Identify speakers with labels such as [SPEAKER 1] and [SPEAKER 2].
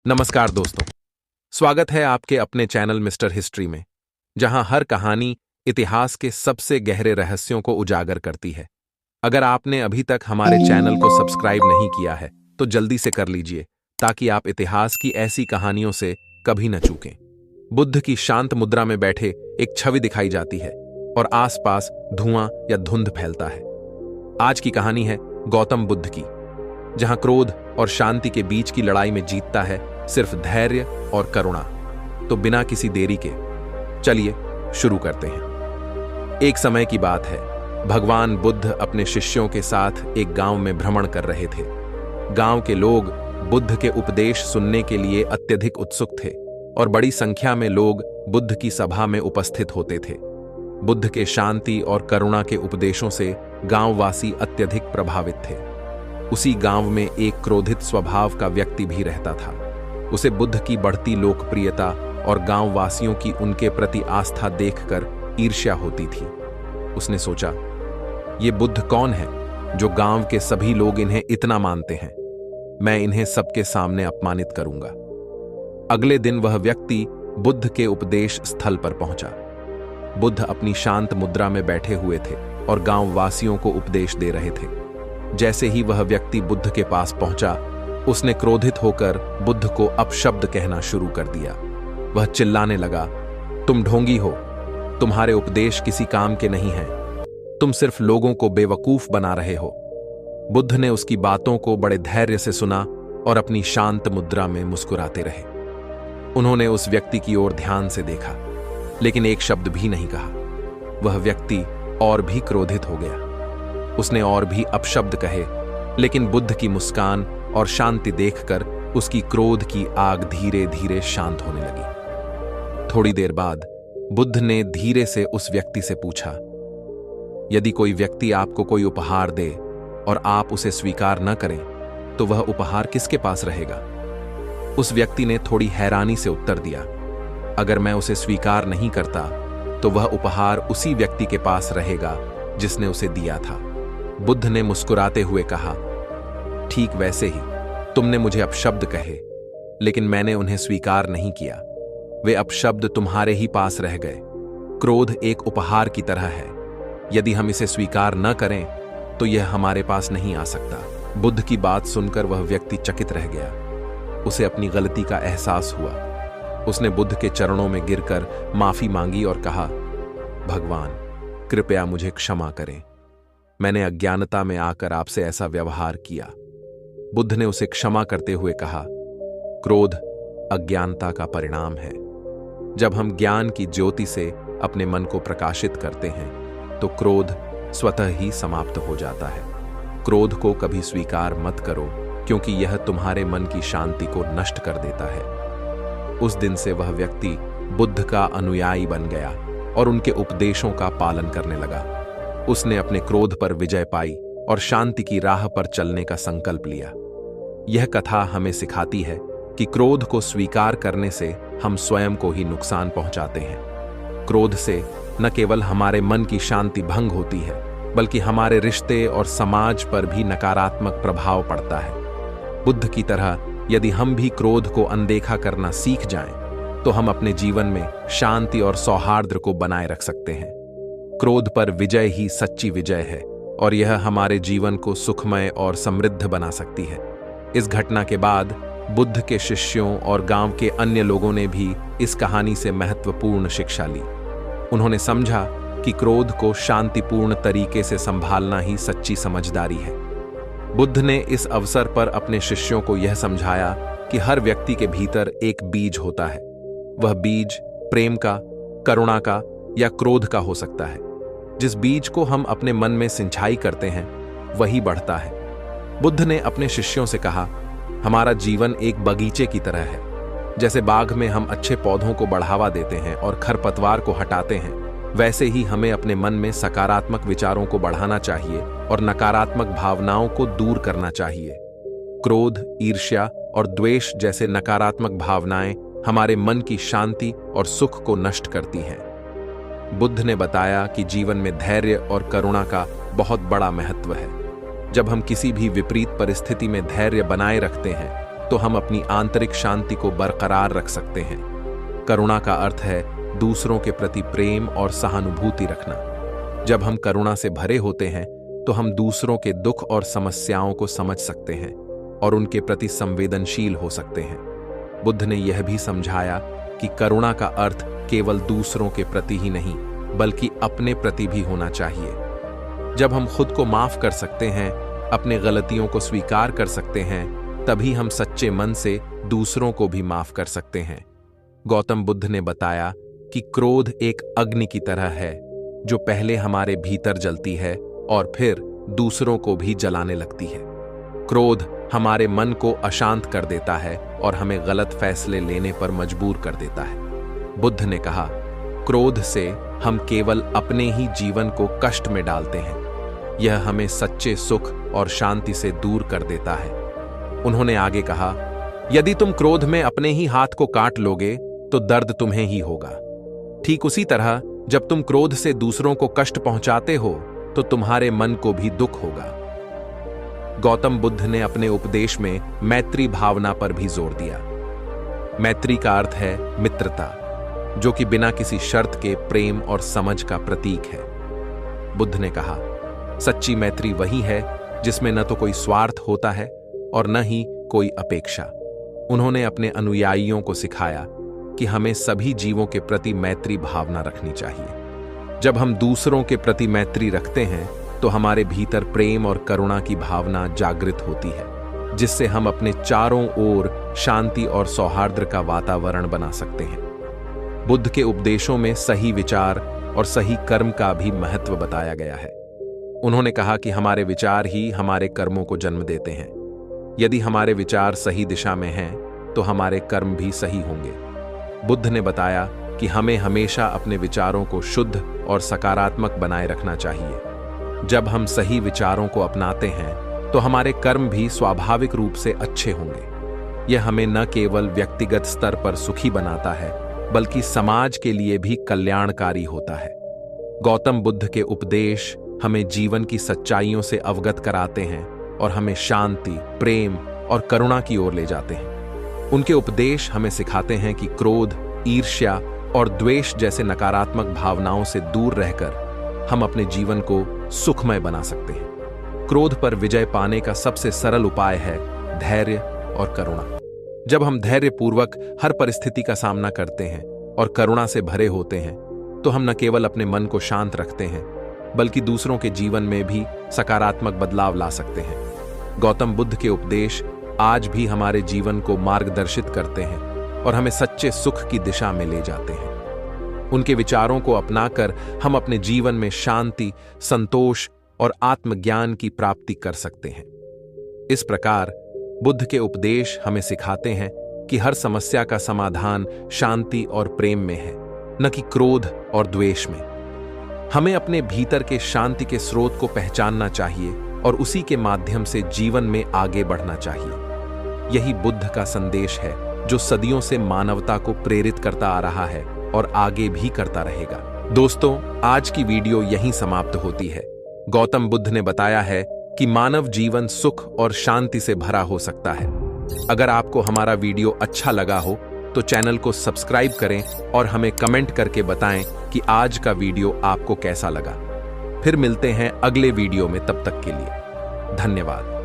[SPEAKER 1] नमस्कार दोस्तों, स्वागत है आपके अपने चैनल मिस्टर हिस्ट्री में, जहां हर कहानी इतिहास के सबसे गहरे रहस्यों को उजागर करती है। अगर आपने अभी तक हमारे चैनल को सब्सक्राइब नहीं किया है, तो जल्दी से कर लीजिए ताकि आप इतिहास की ऐसी कहानियों से कभी न चूकें। बुद्ध की शांत मुद्रा में बैठे एक छवि दिखाई जाती है और आसपास धुआं या धुंध फैलता है। आज की कहानी है गौतम बुद्ध की, जहां क्रोध और शांति के बीच की लड़ाई में जीतता है सिर्फ धैर्य और करुणा। तो बिना किसी देरी के चलिए शुरू करते हैं। एक समय की बात है, भगवान बुद्ध अपने शिष्यों के साथ एक गांव में भ्रमण कर रहे थे। गांव के लोग बुद्ध के उपदेश सुनने के लिए अत्यधिक उत्सुक थे और बड़ी संख्या में लोग बुद्ध की सभा में उपस्थित होते थे। बुद्ध के शांति और करुणा के उपदेशों से गांववासी अत्यधिक प्रभावित थे। उसी गांव में एक क्रोधित स्वभाव का व्यक्ति भी रहता था। उसे बुद्ध की बढ़ती लोकप्रियता और गांववासियों की उनके प्रति आस्था देखकर ईर्ष्या होती थी। उसने सोचा, ये बुद्ध कौन है जो गांव के सभी लोग इन्हें इतना मानते हैं? मैं इन्हें सबके सामने अपमानित करूंगा। अगले दिन वह व्यक्ति बुद्ध के उपदेश स्थल पर पहुंचा। बुद्ध अपनी शांत मुद्रा में बैठे हुए थे और गांववासियों को उपदेश दे रहे थे। जैसे ही वह व्यक्ति बुद्ध के पास पहुंचा, उसने क्रोधित होकर बुद्ध को अपशब्द कहना शुरू कर दिया। वह चिल्लाने लगा, तुम ढोंगी हो, तुम्हारे उपदेश किसी काम के नहीं हैं, तुम सिर्फ लोगों को बेवकूफ बना रहे हो। बुद्ध ने उसकी बातों को बड़े धैर्य से सुना और अपनी शांत मुद्रा में मुस्कुराते रहे। उन्होंने उस व्यक्ति की ओर ध्यान से देखा, लेकिन एक शब्द भी नहीं कहा। वह व्यक्ति और भी क्रोधित हो गया। उसने और भी अपशब्द कहे, लेकिन बुद्ध की मुस्कान और शांति देखकर उसकी क्रोध की आग धीरे धीरे शांत होने लगी। थोड़ी देर बाद बुद्ध ने धीरे से उस व्यक्ति से पूछा, यदि कोई व्यक्ति आपको कोई उपहार दे और आप उसे स्वीकार न करें, तो वह उपहार किसके पास रहेगा? उस व्यक्ति ने थोड़ी हैरानी से उत्तर दिया, अगर मैं उसे स्वीकार नहीं करता, तो वह उपहार उसी व्यक्ति के पास रहेगा जिसने उसे दिया था। बुद्ध ने मुस्कुराते हुए कहा, ठीक वैसे ही तुमने मुझे अपशब्द कहे, लेकिन मैंने उन्हें स्वीकार नहीं किया। वे अपशब्द तुम्हारे ही पास रह गए। क्रोध एक उपहार की तरह है। यदि हम इसे स्वीकार न करें, तो यह हमारे पास नहीं आ सकता। बुद्ध की बात सुनकर वह व्यक्ति चकित रह गया। उसे अपनी गलती का एहसास हुआ। उसने बुद्ध के चरणों में गिरकर माफी मांगी और कहा, भगवान, कृपया मुझे क्षमा करें। मैंने अज्ञानता में आकर आपसे ऐसा व्यवहार किया। बुद्ध ने उसे क्षमा करते हुए कहा, क्रोध अज्ञानता का परिणाम है। जब हम ज्ञान की ज्योति से अपने मन को प्रकाशित करते हैं, तो क्रोध स्वतः ही समाप्त हो जाता है। क्रोध को कभी स्वीकार मत करो, क्योंकि यह तुम्हारे मन की शांति को नष्ट कर देता है। उस दिन से वह व्यक्ति बुद्ध का अनुयायी बन गया और उनके उपदेशों का पालन करने लगा। उसने अपने क्रोध पर विजय पाई और शांति की राह पर चलने का संकल्प लिया। यह कथा हमें सिखाती है कि क्रोध को स्वीकार करने से हम स्वयं को ही नुकसान पहुंचाते हैं। क्रोध से न केवल हमारे मन की शांति भंग होती है, बल्कि हमारे रिश्ते और समाज पर भी नकारात्मक प्रभाव पड़ता है। बुद्ध की तरह यदि हम भी क्रोध को अनदेखा करना सीख जाएं, तो हम अपने जीवन में शांति और सौहार्द को बनाए रख सकते हैं। क्रोध पर विजय ही सच्ची विजय है और यह हमारे जीवन को सुखमय और समृद्ध बना सकती है। इस घटना के बाद बुद्ध के शिष्यों और गांव के अन्य लोगों ने भी इस कहानी से महत्वपूर्ण शिक्षा ली। उन्होंने समझा कि क्रोध को शांतिपूर्ण तरीके से संभालना ही सच्ची समझदारी है। बुद्ध ने इस अवसर पर अपने शिष्यों को यह समझाया कि हर व्यक्ति के भीतर एक बीज होता है। वह बीज प्रेम का, करुणा का या क्रोध का हो सकता है। जिस बीज को हम अपने मन में सिंचाई करते हैं, वही बढ़ता है। बुद्ध ने अपने शिष्यों से कहा, हमारा जीवन एक बगीचे की तरह है। जैसे बाग में हम अच्छे पौधों को बढ़ावा देते हैं और खरपतवार को हटाते हैं, वैसे ही हमें अपने मन में सकारात्मक विचारों को बढ़ाना चाहिए और नकारात्मक भावनाओं को दूर करना चाहिए। क्रोध, ईर्ष्या और द्वेष जैसे नकारात्मक भावनाएं हमारे मन की शांति और सुख को नष्ट करती हैं। बुद्ध ने बताया कि जीवन में धैर्य और करुणा का बहुत बड़ा महत्व है। जब हम किसी भी विपरीत परिस्थिति में धैर्य बनाए रखते हैं, तो हम अपनी आंतरिक शांति को बरकरार रख सकते हैं। करुणा का अर्थ है दूसरों के प्रति प्रेम और सहानुभूति रखना। जब हम करुणा से भरे होते हैं तो हम दूसरों के दुख और समस्याओं को समझ सकते हैं और उनके प्रति संवेदनशील हो सकते हैं। बुद्ध ने यह भी समझाया कि करुणा का अर्थ केवल दूसरों के प्रति ही नहीं बल्कि अपने प्रति भी होना चाहिए। जब हम खुद को माफ कर सकते हैं, अपने गलतियों को स्वीकार कर सकते हैं, तभी हम सच्चे मन से दूसरों को भी माफ कर सकते हैं। गौतम बुद्ध ने बताया कि क्रोध एक अग्नि की तरह है जो पहले हमारे भीतर जलती है और फिर दूसरों को भी जलाने लगती है। क्रोध हमारे मन को अशांत कर देता है और हमें गलत फैसले लेने पर मजबूर कर देता है। बुद्ध ने कहा, क्रोध से हम केवल अपने ही जीवन को कष्ट में डालते हैं। यह हमें सच्चे सुख और शांति से दूर कर देता है। उन्होंने आगे कहा, यदि तुम क्रोध में अपने ही हाथ को काट लोगे तो दर्द तुम्हें ही होगा। ठीक उसी तरह जब तुम क्रोध से दूसरों को कष्ट पहुंचाते हो तो तुम्हारे मन को भी दुख होगा। गौतम बुद्ध ने अपने उपदेश में मैत्री भावना पर भी जोर दिया। मैत्री का अर्थ है मित्रता, जो कि बिना किसी शर्त के प्रेम और समझ का प्रतीक है। बुद्ध ने कहा, सच्ची मैत्री वही है जिसमें न तो कोई स्वार्थ होता है और न ही कोई अपेक्षा। उन्होंने अपने अनुयायियों को सिखाया कि हमें सभी जीवों के प्रति मैत्री भावना रखनी चाहिए। जब हम दूसरों के प्रति मैत्री रखते हैं तो हमारे भीतर प्रेम और करुणा की भावना जागृत होती है, जिससे हम अपने चारों ओर शांति और सौहार्द का वातावरण बना सकते हैं। बुद्ध के उपदेशों में सही विचार और सही कर्म का भी महत्व बताया गया है। उन्होंने कहा कि हमारे विचार ही हमारे कर्मों को जन्म देते हैं। यदि हमारे विचार सही दिशा में हैं तो हमारे कर्म भी सही होंगे। बुद्ध ने बताया कि हमें हमेशा अपने विचारों को शुद्ध और सकारात्मक बनाए रखना चाहिए। जब हम सही विचारों को अपनाते हैं तो हमारे कर्म भी स्वाभाविक रूप से अच्छे होंगे। यह हमें न केवल व्यक्तिगत स्तर पर सुखी बनाता है बल्कि समाज के लिए भी कल्याणकारी होता है। गौतम बुद्ध के उपदेश हमें जीवन की सच्चाइयों से अवगत कराते हैं और हमें शांति, प्रेम और करुणा की ओर ले जाते हैं। उनके उपदेश हमें सिखाते हैं कि क्रोध, ईर्ष्या और द्वेष जैसे नकारात्मक भावनाओं से दूर रहकर हम अपने जीवन को सुखमय बना सकते हैं। क्रोध पर विजय पाने का सबसे सरल उपाय है धैर्य और करुणा। जब हम धैर्यपूर्वक हर परिस्थिति का सामना करते हैं और करुणा से भरे होते हैं तो हम न केवल अपने मन को शांत रखते हैं बल्कि दूसरों के जीवन में भी सकारात्मक बदलाव ला सकते हैं। गौतम बुद्ध के उपदेश आज भी हमारे जीवन को मार्गदर्शित करते हैं और हमें सच्चे सुख की दिशा में ले जाते हैं। उनके विचारों को अपनाकर हम अपने जीवन में शांति, संतोष और आत्मज्ञान की प्राप्ति कर सकते हैं। इस प्रकार बुद्ध के उपदेश हमें सिखाते हैं कि हर समस्या का समाधान शांति और प्रेम में है, न कि क्रोध और द्वेष में। हमें अपने भीतर के शांति के स्रोत को पहचानना चाहिए और उसी के माध्यम से जीवन में आगे बढ़ना चाहिए। यही बुद्ध का संदेश है जो सदियों से मानवता को प्रेरित करता आ रहा है और आगे भी करता रहेगा। दोस्तों, आज की वीडियो यहीं समाप्त होती है। गौतम बुद्ध ने बताया है कि मानव जीवन सुख और शांति से भरा हो सकता है। अगर आपको हमारा वीडियो अच्छा लगा हो तो चैनल को सब्सक्राइब करें और हमें कमेंट करके बताएं कि आज का वीडियो आपको कैसा लगा। फिर मिलते हैं अगले वीडियो में, तब तक के लिए धन्यवाद।